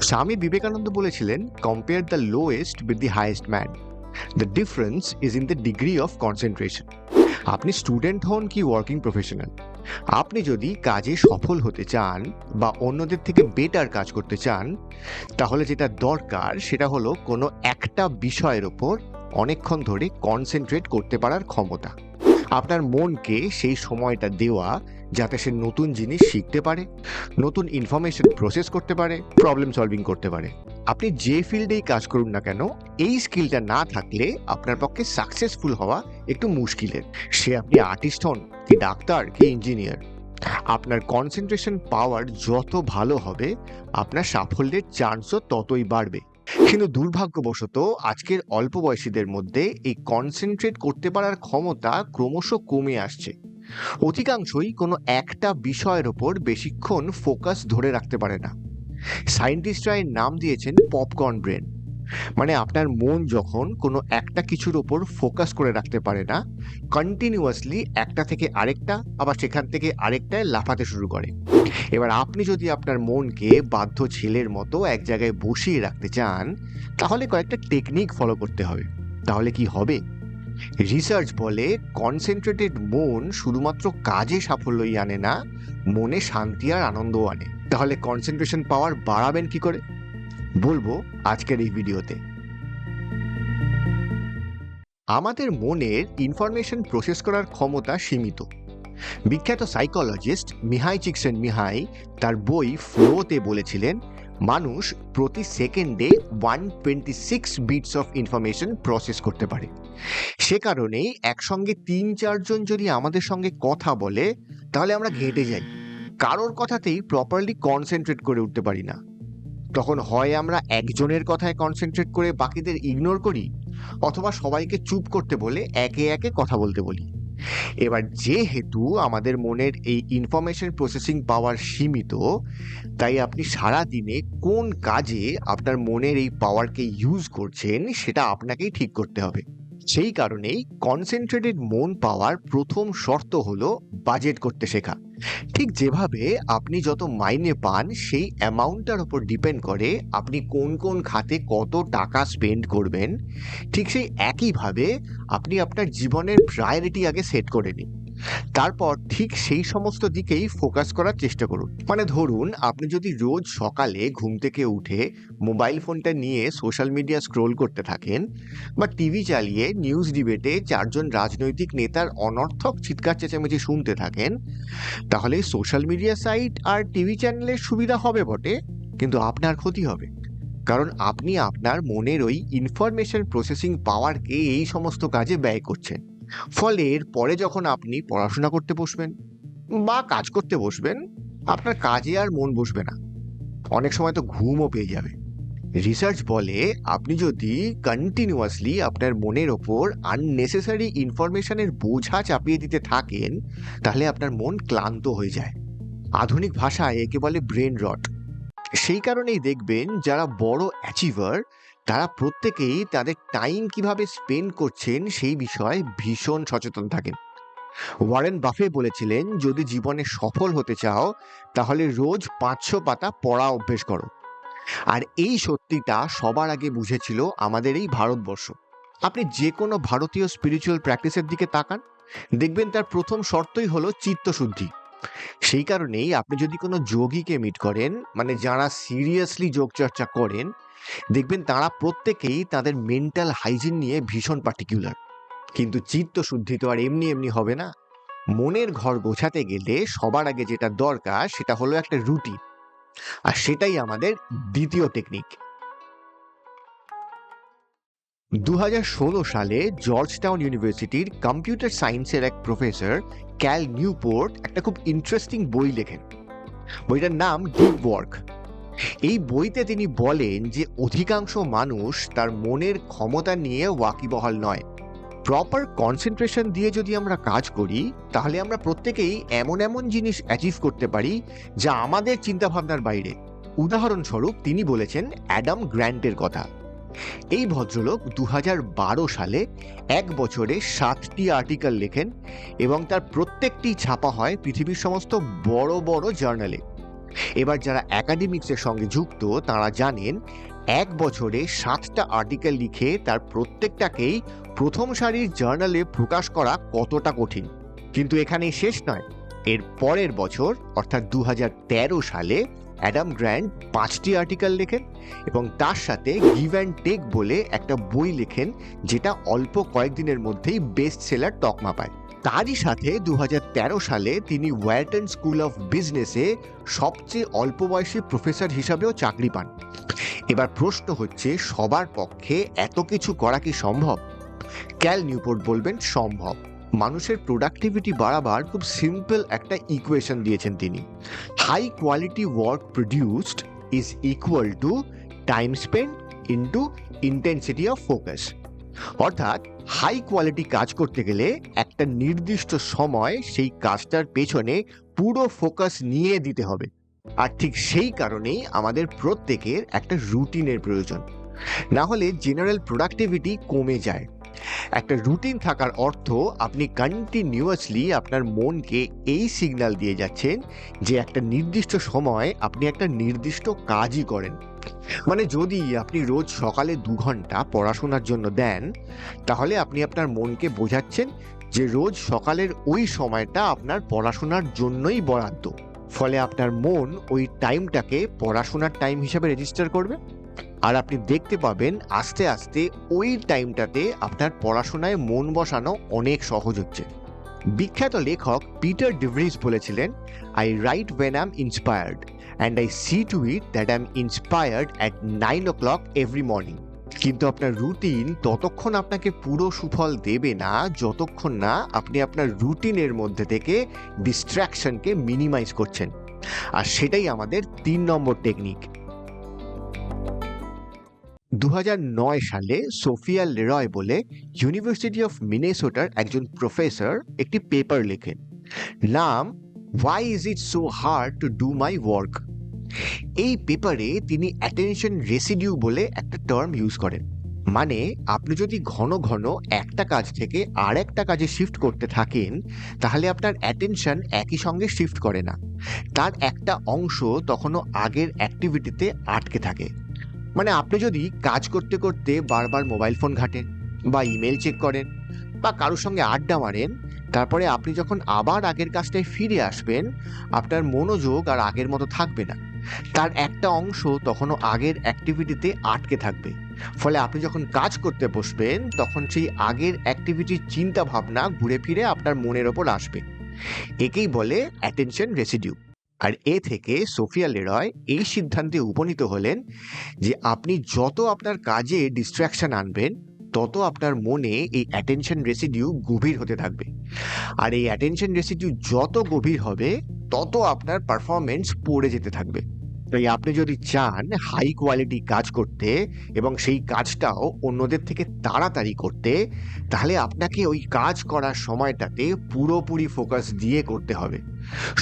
স্বামী বিবেকানন্দ বলেছিলেন, compare the lowest with the highest man, the difference is in the degree of concentration. আপনি student হন কি working professional, আপনি যদি কাজে সফল হতে চান বা অন্যদের থেকে বেটার কাজ করতে চান, তাহলে যেটা দরকার সেটা হলো কোনো একটা বিষয়ের ওপর অনেকক্ষণ ধরে কনসেন্ট্রেট করতে পারার ক্ষমতা। আপনার মনকে সেই সময়টা দেওয়া যাতে সে নতুন জিনিস শিখতে পারে, নতুন ইনফরমেশন প্রসেস করতে পারে, প্রবলেম সলভিং করতে পারে। আপনি যে ফিল্ডেই কাজ করুন না কেন, এই স্কিলটা না থাকলে আপনার পক্ষে সাকসেসফুল হওয়া একটু মুশকিলের। সে আপনি আর্টিস্ট হন কি ডাক্তার কি ইঞ্জিনিয়ার, আপনার কনসেন্ট্রেশন পাওয়ার যত ভালো হবে আপনার সাফল্যের চান্সও ততই বাড়বে। কিন্তু দুর্ভাগ্যবশত আজকের অল্প বয়সীদের মধ্যে এই কনসেন্ট্রেট করতে পারার ক্ষমতা ক্রমশ কমে আসছে। অধিকাংশই কোনো একটা বিষয়ের ওপর বেশিক্ষণ ফোকাস ধরে রাখতে পারে না। সায়েন্টিস্টরা এর নাম দিয়েছেন পপকর্ন ব্রেন। মানে আপনার মন যখন কোনো একটা কিছুর ওপর ফোকাস করে রাখতে পারে না, কন্টিনিউয়াসলি একটা থেকে আরেকটা, আবার সেখান থেকে আরেকটায় লাফাতে শুরু করে। এবার আপনি যদি আপনার মনকে বাধ্য ছেলের মতো এক জায়গায় বসিয়ে রাখতে চান, তাহলে কয়েকটা টেকনিক ফলো করতে হবে। তাহলে কি হবে? রিসার্চ বলে কনসেন্ট্রেটেড মন শুধুমাত্র কাজে সাফল্যই আনে না, মনে শান্তি আর আনন্দও আনে। তাহলে কনসেন্ট্রেশন পাওয়ার বাড়াবেন কি করে, বলবো আজকের এই ভিডিওতে। আমাদের মনের ইনফরমেশন প্রসেস করার ক্ষমতা সীমিত। বিখ্যাত সাইকোলজিস্ট মিহাই চিকসেনমিহাই তার বই ফ্লোতে বলেছিলেন, মানুষ প্রতি সেকেন্ডে 126 বিটস অফ ইনফরমেশন প্রসেস করতে পারে। সে কারণেই একসঙ্গে 3-4 জন যদি আমাদের সঙ্গে কথা বলে, তাহলে আমরা ঘেঁটে যাই, কারোর কথাতেই প্রপারলি কনসেন্ট্রেট করে উঠতে পারি না। তখন হয় আমরা একজনের কথায় কনসেন্ট্রেট করে বাকিদের ইগনোর করি, অথবা সবাইকে চুপ করতে বলে একে একে কথা বলতে বলি। এবার যেহেতু আমাদের মনের এই ইনফরমেশন প্রসেসিং পাওয়ার সীমিত, তাই আপনি সারা দিনে কোন কাজে আপনার মনের এই পাওয়ারকে ইউজ করছেন সেটা আপনাকেই ঠিক করতে হবে। সেই কারণেই কনসেন্ট্রেটেড মন পাওয়ার প্রথম শর্ত হলো বাজেট করতে শেখা। ঠিক যেভাবে আপনি যত মাইনে পান সেই অ্যামাউন্টটার উপর ডিপেন্ড করে আপনি কোন কোন খাতে কত টাকা স্পেন্ড করবেন, ঠিক সেই একইভাবে আপনি আপনার জীবনের প্রায়োরিটি আগে সেট করে নিন। তারপর ঠিক সেই সমস্ত দিকেই ফোকাস করার চেষ্টা করুন। মানে ধরুন, আপনি যদি রোজ সকালে ঘুম থেকে উঠে মোবাইল ফোনটা নিয়ে সোশ্যাল মিডিয়া স্ক্রোল করতে থাকেন, বা টিভি চালিয়ে নিউজ ডিবেটে 4 জন রাজনৈতিক নেতার অনর্থক চিৎকার চেঁচামেচি শুনতে থাকেন, তাহলে সোশ্যাল মিডিয়া সাইট আর টিভি চ্যানেলের সুবিধা হবে বটে, কিন্তু আপনার ক্ষতি হবে। কারণ আপনি আপনার মনের ওই ইনফরমেশন প্রসেসিং পাওয়ারকে এই সমস্ত কাজে ব্যয় করছেন। ফলে এর পরে যখন আপনি পড়াশোনা করতে বসবেন বা কাজ করতে বসবেন, আপনার কাজে আর মন বসবে না, অনেক সময় তো ঘুমও পেয়ে যাবে। রিসার্চ বলে আপনি যদি কন্টিনিউয়াসলি আপনার মনের ওপর আননেসেসারি ইনফরমেশনের বোঝা চাপিয়ে দিতে থাকেন, তাহলে আপনার মন ক্লান্ত হয়ে যায়। আধুনিক ভাষায় একে বলে ব্রেন রট। সেই কারণেই দেখবেন যারা বড় অ্যাচিভার, তারা প্রত্যেকেই তাদের টাইম কিভাবে স্পেন্ড করছেন সেই বিষয়ে ভীষণ সচেতন থাকেন। ওয়ারেন বাফে বলেছিলেন, যদি জীবনে সফল হতে চাও তাহলে রোজ 500 পাতা পড়া অভ্যেস করো। আর এই সত্যিটা সবার আগে বুঝেছিল আমাদের এই ভারতবর্ষ। আপনি যে কোনো ভারতীয় স্পিরিচুয়াল প্র্যাকটিসের দিকে তাকান, দেখবেন তার প্রথম শর্তই হলো চিত্তশুদ্ধি। সেই কারণেই আপনি যদি কোনো যোগীকে মিট করেন, মানে যারা সিরিয়াসলি যোগচর্চা করেন, দেখবেন তারা প্রত্যেকেই তাদের মেন্টাল হাইজিন নিয়ে ভীষণ পার্টিকুলার। কিন্তু চিত্তশুদ্ধি তো আর এমনি এমনি হবে না। মনের ঘর গোছাতে গেলে সবার আগে যেটা দরকার সেটা হলো একটা রুটিন, আর সেটাই আমাদের দ্বিতীয় টেকনিক। 2016 সালে জর্জ টাউন ইউনিভার্সিটির কম্পিউটার সায়েন্সের এক প্রফেসর ক্যাল নিউপোর্ট একটা খুব ইন্টারেস্টিং বই লেখেন। বইটার নাম ডিপ ওয়ার্ক। এই বইতে তিনি বলেন যে অধিকাংশ মানুষ তার মনের ক্ষমতা নিয়ে ওয়াকিবহাল নয়। প্রপার কনসেন্ট্রেশন দিয়ে যদি আমরা কাজ করি, তাহলে আমরা প্রত্যেকেই এমন এমন জিনিস অ্যাচিভ করতে পারি যা আমাদের চিন্তাভাবনার বাইরে। উদাহরণস্বরূপ তিনি বলেছেন অ্যাডাম গ্র্যান্টের কথা। এই ভদ্রলোক 2012 সালে 1 বছরে 7টি আর্টিকেল লেখেন এবং তার প্রত্যেকটি ছাপা হয় পৃথিবীর সমস্ত বড় বড় জার্নালে। এবার যারা একাডেমিক্সের সঙ্গে যুক্ত তারা জানেন 1 বছরে 7টা আর্টিকেল লিখে তার প্রত্যেকটাকেই প্রথম সারির জার্নালে প্রকাশ করা কতটা কঠিন। কিন্তু এখানেই শেষ নয়, এর পরের বছর অর্থাৎ 2013 সালে অ্যাডাম গ্র্যান্ট 5টি আর্টিকেল লেখেন এবং তার সাথে গিভ অ্যান্ড টেক বলে একটা বই লেখেন, যেটা অল্প কয়েকদিনের মধ্যেই বেস্ট সেলার তকমা পায়। তারই সাথে 2013 সালে তিনি ওয়ারটন স্কুল অফ বিজনেসে সবচেয়ে অল্প বয়সী প্রফেসর হিসাবেও চাকরি পান। এবার প্রশ্ন হচ্ছে, সবার পক্ষে এত কিছু করা কি সম্ভব? ক্যাল নিউপোর্ট বলবেন সম্ভব। মানুষের প্রোডাক্টিভিটি বাড়াবার খুব সিম্পল একটা ইকুয়েশন দিয়েছেন তিনি। High quality work produced is equal to time spend into intensity of focus. অর্থাৎ হাই কোয়ালিটি কাজ করতে গেলে একটা নির্দিষ্ট সময় সেই কাজটার পেছনে পুরো ফোকাস নিয়ে দিতে হবে। আর ঠিক সেই কারণেই আমাদের প্রত্যেকের একটা রুটিনের প্রয়োজন, না হলে জেনারেল প্রোডাক্টিভিটি কমে যায়। একটা রুটিন থাকার অর্থ আপনি কন্টিনিউয়াসলি আপনার মনকে এই সিগন্যাল দিয়ে যাচ্ছেন যে একটা নির্দিষ্ট সময় আপনি একটা নির্দিষ্ট কাজই করেন। মানে যদি আপনি রোজ সকালে 2 ঘন্টা পড়াশোনার জন্য দেন, তাহলে আপনি আপনার মনকে বোঝাচ্ছেন যে রোজ সকালের ওই সময়টা আপনার পড়াশোনার জন্যই বরাদ্দ। ফলে আপনার মন ওই টাইমটাকে পড়াশোনার টাইম হিসাবে রেজিস্টার করবে, আর আপনি দেখতে পাবেন আস্তে আস্তে ওই টাইমটাতে আপনার পড়াশোনায় মন বসানো অনেক সহজ হচ্ছে। বিখ্যাত লেখক পিটার ডিভরিস বলেছিলেন, I write when I am inspired and I see to it that I am inspired at 9 o'clock every morning. কিন্তু আপনার রুটিন ততক্ষণ আপনাকে পুরো সুফল দেবে না যতক্ষণ না আপনি আপনার রুটিনের মধ্যে থেকে ডিস্ট্র্যাকশনকে মিনিমাইজ করছেন। আর সেটাই আমাদের 3 নম্বর টেকনিক। 2009 সালে সোফিয়া লেরয় বলে ইউনিভার্সিটি অফ মিনেসোটার একজন প্রফেসর একটি পেপার লেখেন, নাম why is it so hard to do my work. এই পেপারে তিনি অ্যাটেনশন রেসিডিউ বলে একটা টার্ম ইউজ করেন। মানে আপনি যদি ঘন ঘন একটা কাজ থেকে আর একটা কাজে শিফট করতে থাকেন, তাহলে আপনার অ্যাটেনশন একই সঙ্গে শিফট করে না, তার একটা অংশ তখনও আগের অ্যাক্টিভিটিতে আটকে থাকে। মানে আপনি যদি কাজ করতে করতে বারবার মোবাইল ফোন ঘাটেন বা ইমেল চেক করেন বা কারোর সঙ্গে আড্ডা মারেন, তারপরে আপনি যখন আবার আগের কাজটায় ফিরে আসবেন, আপনার মনোযোগ আর আগের মতো থাকবে না, তার একটা অংশ তখনও আগের অ্যাক্টিভিটিতে আটকে থাকবে। ফলে আপনি যখন কাজ করতে বসবেন তখন সেই আগের অ্যাক্টিভিটির চিন্তা ভাবনা ঘুরে ফিরে আপনার মনের ওপর আসবে। একেই বলে অ্যাটেনশন রেসিডিউ। আর এ থেকে সোফিয়া লেরয় এই সিদ্ধান্তে উপনীত হলেন যে আপনি যত আপনার কাজে ডিস্ট্র্যাকশন আনবেন, তত আপনার মনে এই অ্যাটেনশন রেসিডিউ গভীর হতে থাকবে। আর এই অ্যাটেনশন রেসিডিউ যত গভীর হবে, তত আপনার পারফরমেন্স পড়ে যেতে থাকবে। তাই আপনি যদি চান হাই কোয়ালিটি কাজ করতে এবং সেই কাজটাও অন্যদের থেকে তাড়াতাড়ি করতে, তাহলে আপনাকে ওই কাজ করার সময়টাতে পুরোপুরি ফোকাস দিয়ে করতে হবে।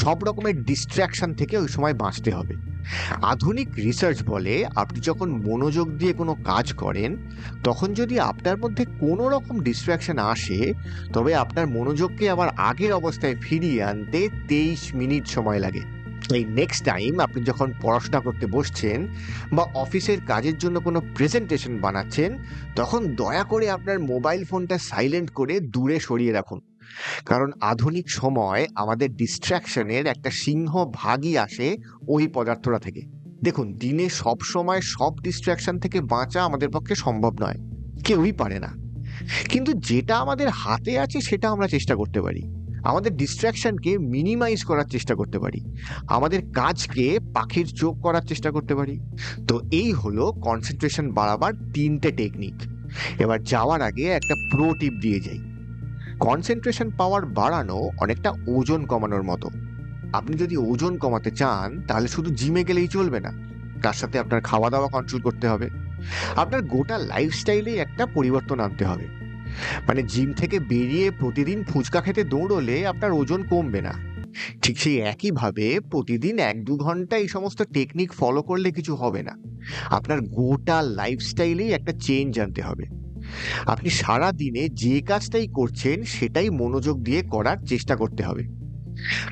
সব রকমের ডিস্ট্র্যাকশন থেকে ওই সময় বাঁচতে হবে। আধুনিক রিসার্চ বলে আপনি যখন মনোযোগ দিয়ে কোনো কাজ করেন, তখন যদি আপনার মধ্যে কোনো রকম ডিস্ট্র্যাকশন আসে, তবে আপনার মনোযোগকে আবার আগের অবস্থায় ফিরিয়ে আনতে 23 মিনিট সময় লাগে। এই নেক্সট টাইম আপনি যখন পড়াশোনা করতে বসছেন বা অফিসের কাজের জন্য কোনো প্রেজেন্টেশন বানাচ্ছেন, তখন দয়া করে আপনার মোবাইল ফোনটা সাইলেন্ট করে দূরে সরিয়ে রাখুন। কারণ আধুনিক সময় আমাদের ডিস্ট্র্যাকশনের একটা সিংহভাগই আসে ওই পদার্থটা থেকে। দেখুন, দিনে সব সময় সব ডিস্ট্র্যাকশন থেকে বাঁচা আমাদের পক্ষে সম্ভব নয়, কেউই পারে না। কিন্তু যেটা আমাদের হাতে আছে সেটা আমরা চেষ্টা করতে পারি। আমাদের ডিস্ট্র্যাকশনকে মিনিমাইজ করার চেষ্টা করতে পারি, আমাদের কাজকে পাখির চোখ করার চেষ্টা করতে পারি। তো এই হলো কনসেন্ট্রেশন বাড়াবার 3টে টেকনিক। এবার যাওয়ার আগে একটা প্রো টিপ দিয়ে যাই। কনসেন্ট্রেশন পাওয়ার বাড়ানো অনেকটা ওজন কমানোর মতো। আপনি যদি ওজন কমাতে চান, তাহলে শুধু জিমে গেলেই চলবে না, তার সাথে আপনার খাওয়া দাওয়া কন্ট্রোল করতে হবে। আপনার গোটা লাইফস্টাইলে একটা পরিবর্তন আনতে হবে। মানে জিম থেকে বেরিয়ে প্রতিদিন ফুচকা খেতে দৌড়লে আপনার ওজন কমবে না। ঠিক সেই একইভাবে প্রতিদিন 1-2 ঘন্টা এই সমস্ত টেকনিক ফলো করলে কিছু হবে না। আপনার গোটা লাইফস্টাইলেই একটা চেঞ্জ আনতে হবে। আপনি সারা দিনে যে কাজটাই করছেন সেটাই মনোযোগ দিয়ে করার চেষ্টা করতে হবে।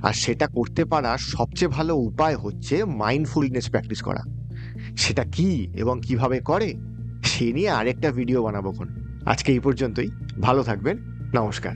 আর সেটা করতে পারার সবচেয়ে ভালো উপায় হচ্ছে মাইন্ডফুলনেস প্র্যাকটিস করা। সেটা কি এবং কিভাবে করে সে নিয়ে আরেকটা ভিডিও বানাবো। আজকে এই পর্যন্তই। ভালো থাকবেন। নমস্কার।